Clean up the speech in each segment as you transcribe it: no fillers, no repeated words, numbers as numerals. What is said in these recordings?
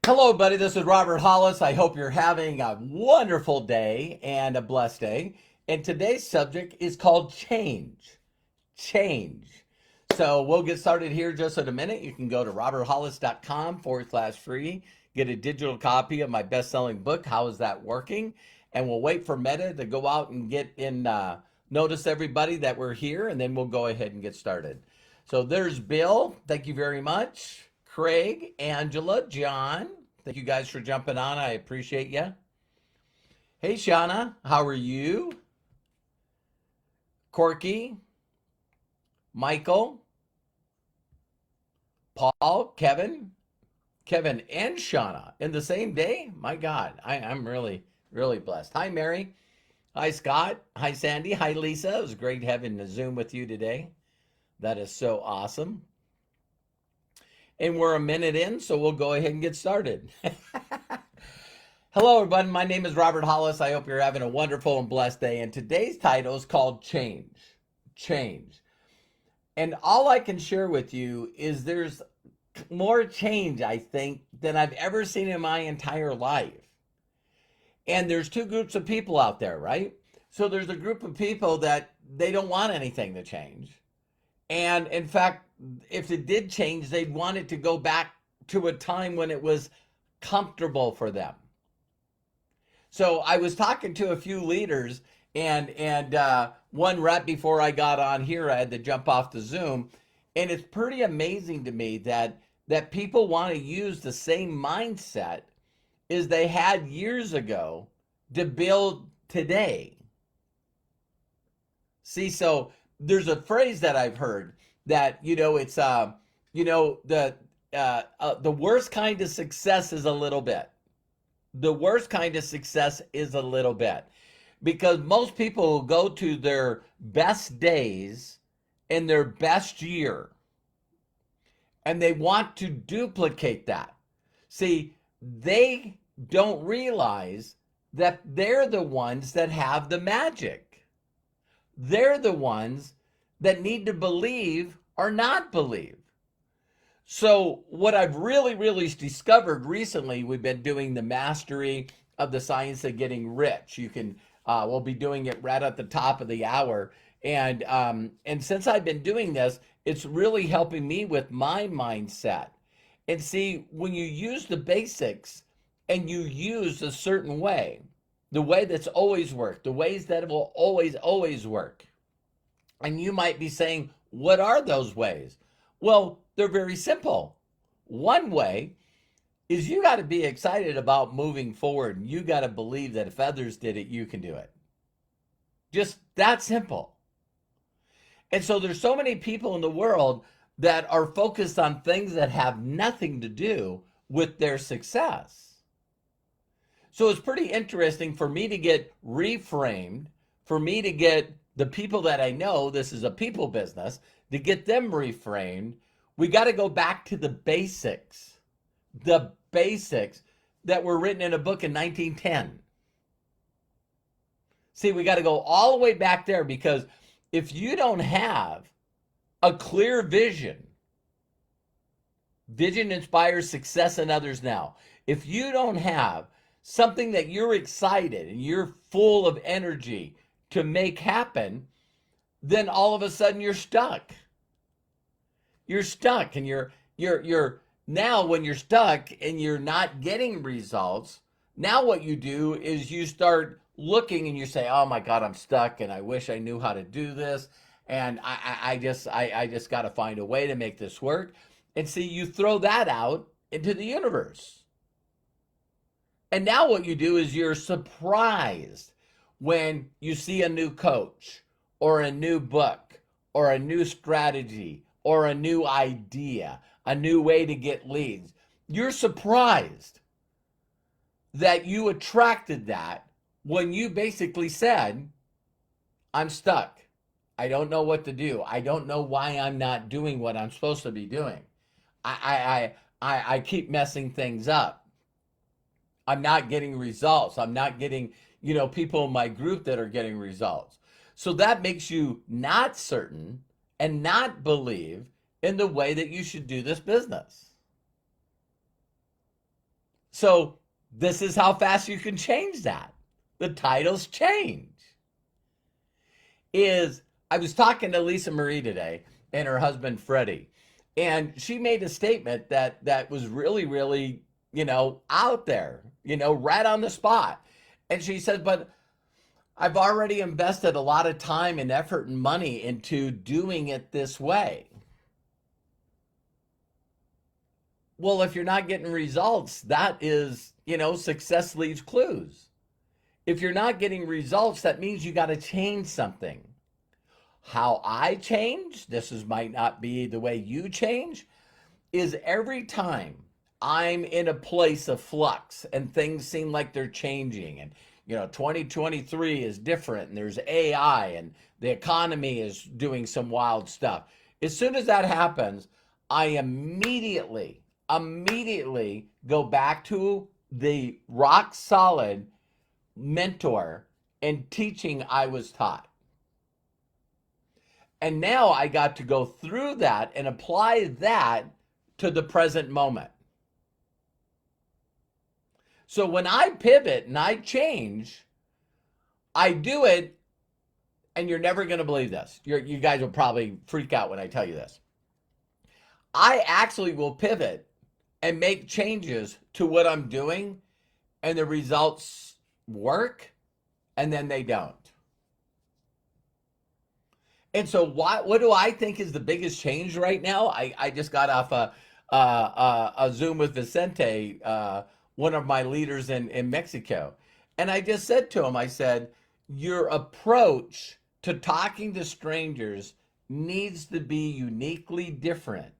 Hello, buddy. This is Robert Hollis. I hope you're having a wonderful day and a blessed day. And today's subject is called change. Change. So we'll get started here just in a minute. You can go to roberthollis.com/free, get a digital copy of my best-selling book, How Is That Working? And we'll wait for Meta to go out and get in, notice everybody that we're here, and then we'll go ahead and get started. So there's Bill. Thank you very much. Craig, Angela, John. Thank you guys for jumping on. I appreciate you. Hey, Shauna, how are you? Corky, Michael, Paul, Kevin and Shauna in the same day? My God, I'm really, really blessed. Hi, Mary. Hi, Scott. Hi, Sandy. Hi, Lisa. It was great having a Zoom with you today. That is so awesome. And we're a minute in, so we'll go ahead and get started. Hello, everybody. My name is Robert Hollis. I hope you're having a wonderful and blessed day. And today's title is called Change. Change. And all I can share with you is there's more change, I think, than I've ever seen in my entire life. And there's two groups of people out there, right? So there's a group of people that they don't want anything to change. And in fact, if it did change, they'd want it to go back to a time when it was comfortable for them. So I was talking to a few leaders, and one right before I got on here, I had to jump off the Zoom, and it's pretty amazing to me that people want to use the same mindset as they had years ago to build today. See, so there's a phrase that I've heard that, it's, the worst kind of success is a little bit. The worst kind of success is a little bit. Because most people will go to their best days in their best year. And they want to duplicate that. See, they don't realize that they're the ones that have the magic. They're the ones that need to believe or not believe. So what I've really discovered recently, we've been doing the mastery of the science of getting rich. You can, we'll be doing it right at the top of the hour. And since I've been doing this, it's really helping me with my mindset. And see, when you use the basics and you use a certain way, the way that's always worked, the ways that will always work. And you might be saying, what are those ways? Well, they're very simple. One way is you got to be excited about moving forward. You got to believe that if others did it, you can do it. Just that simple. And so there's so many people in the world that are focused on things that have nothing to do with their success. So it's pretty interesting for me to get reframed, for me to get the people that I know, this is a people business, to get them reframed. We got to go back to the basics that were written in a book in 1910. See, we got to go all the way back there, because if you don't have a clear vision inspires success in others now. If you don't have something that you're excited and you're full of energy to make happen, then all of a sudden you're stuck. You're stuck, and you're now when you're stuck and you're not getting results, now what you do is you start looking and you say, oh my God, I'm stuck and I wish I knew how to do this. And I just got to find a way to make this work. And see, you throw that out into the universe. And now what you do is you're surprised when you see a new coach or a new book or a new strategy or a new idea, a new way to get leads. You're surprised that you attracted that when you basically said, I'm stuck. I don't know what to do. I don't know why I'm not doing what I'm supposed to be doing. I keep messing things up. I'm not getting results. I'm not getting, people in my group that are getting results. So that makes you not certain and not believe in the way that you should do this business. So this is how fast you can change that. The titles change. Is I was talking to Lisa Marie today and her husband Freddie, and she made a statement that was really, really, out there, right on the spot. And she said, but I've already invested a lot of time and effort and money into doing it this way. Well, if you're not getting results, that is, success leaves clues. If you're not getting results, that means you got to change something. How I change, might not be the way you change, is every time I'm in a place of flux and things seem like they're changing, and 2023 is different, and there's AI and the economy is doing some wild stuff. As soon as that happens, I immediately go back to the rock solid mentor and teaching I was taught. And now I got to go through that and apply that to the present moment. So when I pivot and I change, I do it, and you're never going to believe this. You guys will probably freak out when I tell you this. I actually will pivot and make changes to what I'm doing, and the results work, and then they don't. And so what do I think is the biggest change right now? I just got off a Zoom with Vicente, one of my leaders in Mexico. And I just said to him, I said, your approach to talking to strangers needs to be uniquely different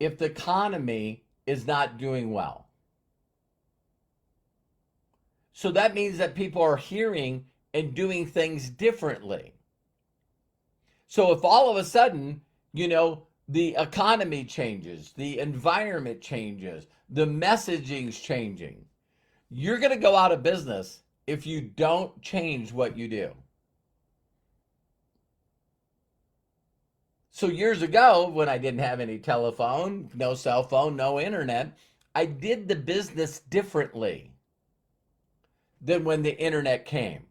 if the economy is not doing well. So that means that people are hearing and doing things differently. So if all of a sudden, the economy changes, the environment changes, the messaging's changing, you're going to go out of business if you don't change what you do. So years ago, when I didn't have any telephone, no cell phone, no internet, I did the business differently than when the internet came.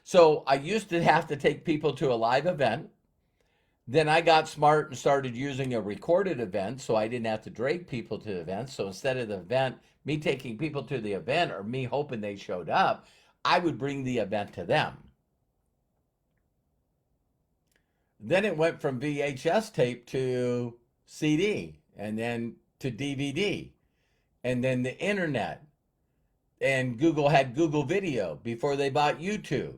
So I used to have to take people to a live event. Then I got smart and started using a recorded event, so I didn't have to drag people to the event. So instead of the event, me taking people to the event or me hoping they showed up, I would bring the event to them. Then it went from VHS tape to CD, and then to DVD, and then the internet. And Google had Google Video before they bought YouTube.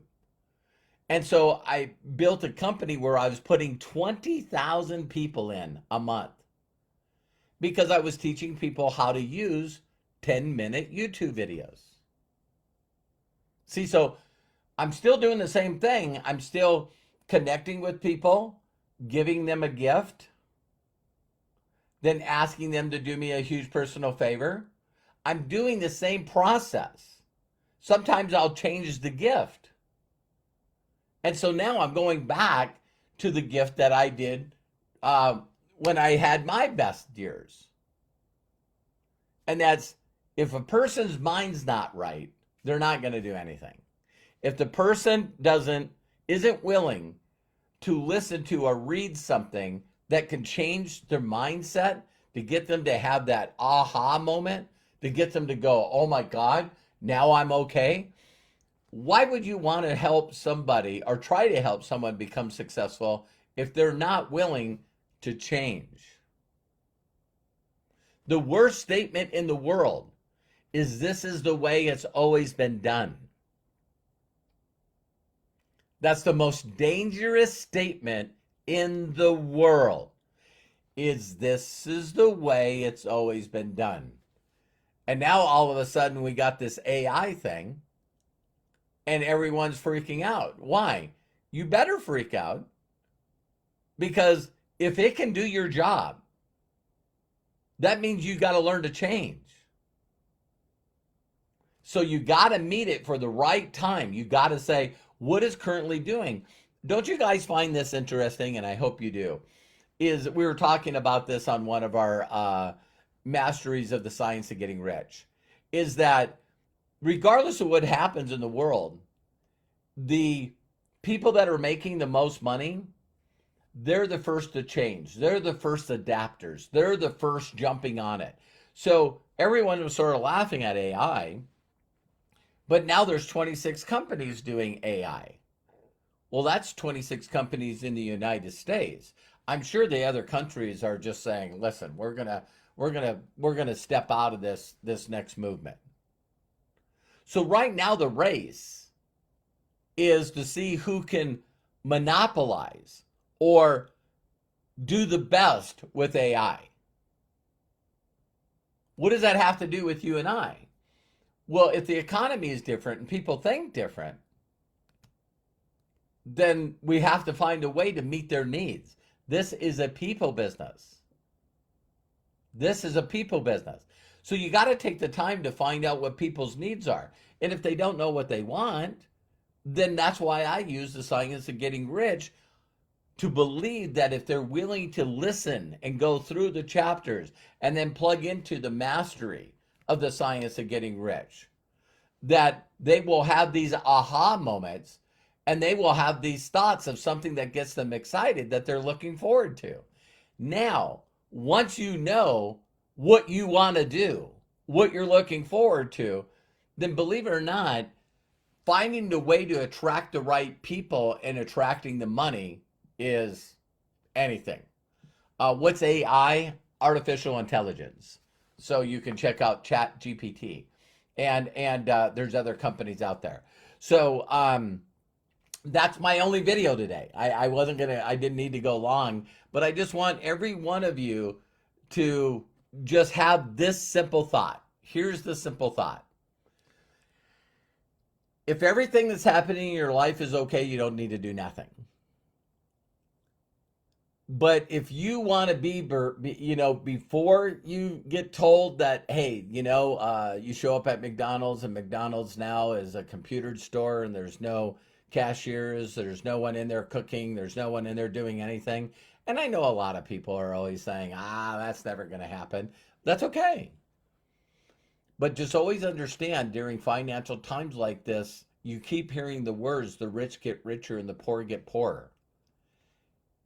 And so I built a company where I was putting 20,000 people in a month because I was teaching people how to use 10-minute YouTube videos. See, so I'm still doing the same thing. I'm still connecting with people, giving them a gift, then asking them to do me a huge personal favor. I'm doing the same process. Sometimes I'll change the gift. And so now I'm going back to the gift that I did when I had my best years. And that's, if a person's mind's not right, they're not going to do anything. If the person isn't willing to listen to or read something that can change their mindset, to get them to have that aha moment, to get them to go, oh my God, now I'm okay. Why would you want to help somebody or try to help someone become successful if they're not willing to change? The worst statement in the world is, this is the way it's always been done. That's the most dangerous statement in the world. This is the way it's always been done. And now all of a sudden we got this AI thing and everyone's freaking out. Why? You better freak out, because if it can do your job, that means you got to learn to change. So you got to meet it for the right time. You got to say, what is currently doing? Don't you guys find this interesting? And I hope you do. We were talking about this on one of our masteries of the science of getting rich. is that regardless of what happens in the world, the people that are making the most money, they're the first to change. They're the first adapters. They're the first jumping on it. So everyone was sort of laughing at AI, but now there's 26 companies doing AI. Well, that's 26 companies in the United States. I'm sure the other countries are just saying, "Listen, we're gonna step out of this next movement." So right now the race is to see who can monopolize or do the best with AI. What does that have to do with you and I? Well, if the economy is different and people think different, then we have to find a way to meet their needs. This is a people business. This is a people business. So you got to take the time to find out what people's needs are. And if they don't know what they want, then that's why I use the science of getting rich, to believe that if they're willing to listen and go through the chapters and then plug into the mastery of the science of getting rich, that they will have these aha moments and they will have these thoughts of something that gets them excited that they're looking forward to. Now, once you know what you want to do, what you're looking forward to, then believe it or not, finding the way to attract the right people and attracting the money is anything. What's AI? Artificial intelligence. So you can check out Chat GPT, and there's other companies out there. So that's my only video today. I didn't need to go long, but I just want every one of you to just have this simple thought. Here's the simple thought. If everything that's happening in your life is okay, you don't need to do nothing. But if you want to be, before you get told that, hey, you show up at McDonald's and McDonald's now is a computered store and there's no cashiers, there's no one in there cooking, there's no one in there doing anything. And I know a lot of people are always saying, that's never going to happen. That's okay. But just always understand, during financial times like this, you keep hearing the words, the rich get richer and the poor get poorer.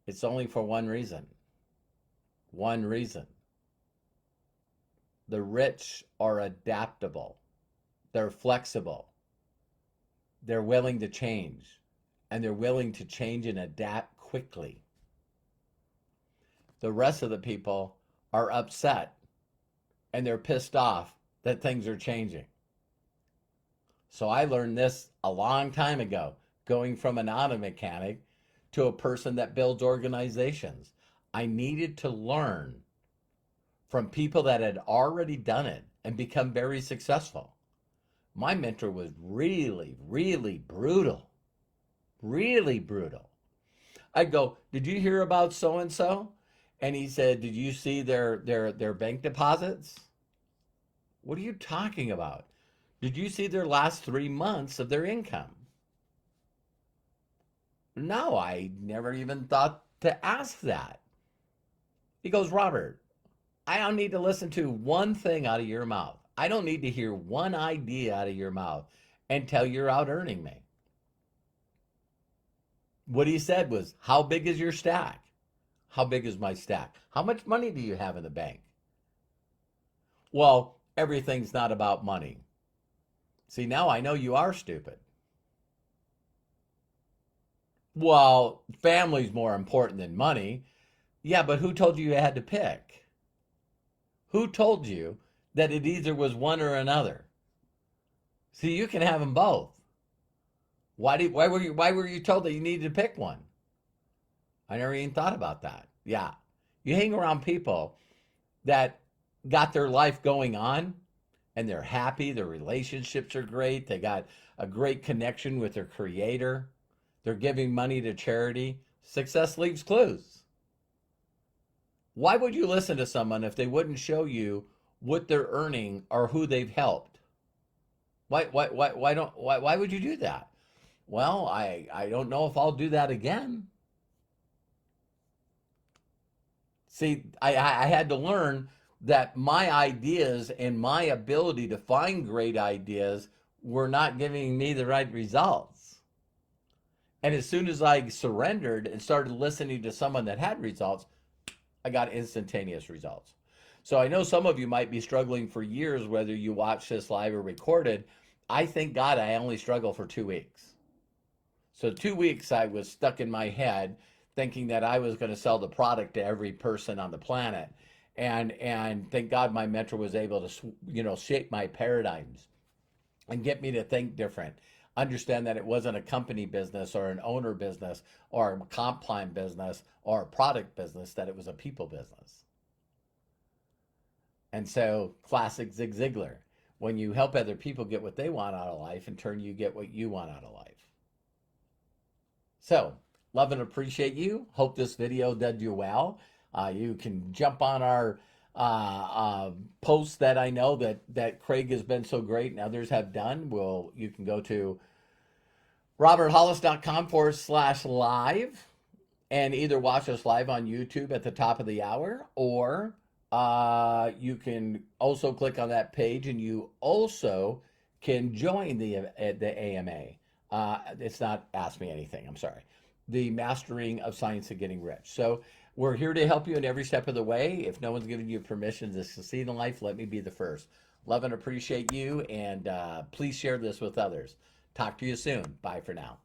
It's only for one reason. One reason. The rich are adaptable. They're flexible. They're willing to change. And they're willing to change and adapt quickly. The rest of the people are upset and they're pissed off that things are changing. So I learned this a long time ago, going from an auto mechanic to a person that builds organizations. I needed to learn from people that had already done it and become very successful. My mentor was really, really brutal. Really brutal. I'd go, did you hear about so-and-so? And he said, did you see their bank deposits? What are you talking about? Did you see their last 3 months of their income? No, I never even thought to ask that. He goes, Robert, I don't need to listen to one thing out of your mouth. I don't need to hear one idea out of your mouth until you're out earning me. What he said was, how big is your stack? How big is my stack? How much money do you have in the bank? Well, everything's not about money. See, now I know you are stupid. Well, family's more important than money. Yeah, but who told you had to pick? Who told you that it either was one or another? See, you can have them both. Why were you told that you needed to pick one? I never even thought about that. Yeah. You hang around people that got their life going on and they're happy, their relationships are great, they got a great connection with their creator, they're giving money to charity. Success leaves clues. Why would you listen to someone if they wouldn't show you what they're earning or who they've helped? Why would you do that? Well, I don't know if I'll do that again. See, I had to learn that my ideas and my ability to find great ideas were not giving me the right results. And as soon as I surrendered and started listening to someone that had results, I got instantaneous results. So I know some of you might be struggling for years, whether you watch this live or recorded. I thank God I only struggled for 2 weeks. So 2 weeks I was stuck in my head thinking that I was going to sell the product to every person on the planet. And thank God my mentor was able to, shape my paradigms and get me to think different. Understand that it wasn't a company business or an owner business or a comp plan business or a product business, that it was a people business. And so, classic Zig Ziglar, when you help other people get what they want out of life, in turn, you get what you want out of life. So, love and appreciate you. Hope this video did you well. You can jump on our posts that I know that Craig has been so great and others have done. You can go to roberthollis.com/live and either watch us live on YouTube at the top of the hour, or you can also click on that page and you also can join the AMA. It's not Ask Me Anything, I'm sorry. The Mastering of Science of Getting Rich. So we're here to help you in every step of the way. If no one's giving you permission to succeed in life, let me be the first. Love and appreciate you, and please share this with others. Talk to you soon. Bye for now.